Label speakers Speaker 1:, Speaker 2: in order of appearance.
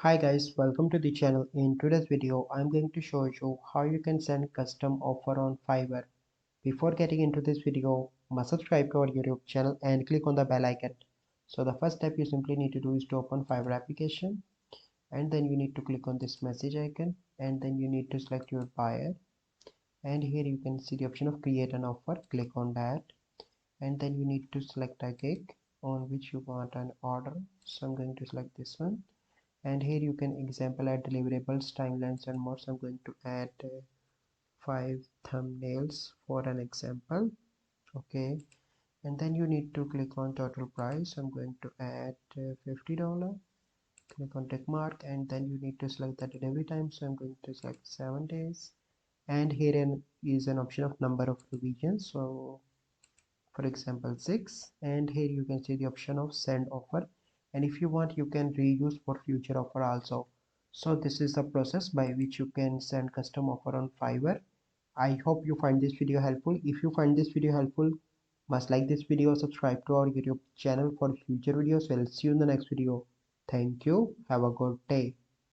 Speaker 1: Hi guys, welcome to the channel. In today's video, I'm going to show you how you can send custom offer on Fiverr. Before getting into this video, must subscribe to our YouTube channel and click on the bell icon. So the first step you simply need to do is to open Fiverr application, and then you need to click on this message icon, and then you need to select your buyer, and here you can see the option of create an offer. Click on that, and then you need to select a gig on which you want an order. So I'm going to select this one, and here you can example add deliverables, timelines and more. So I'm going to add 5 thumbnails for an example. Okay, and then you need to click on total price. I'm going to add $50. Click on tick mark, and then you need to select the delivery time. So I'm going to select 7 days, and here is an option of number of revisions. So for example 6, and here you can see the option of send offer, and if you want you can reuse for future offer also. So this is the process by which you can send custom offer on Fiverr. I hope you find this video helpful. If you find this video helpful, must like this video, subscribe to our YouTube channel for future videos. We'll see you in the next video. Thank you, have a good day.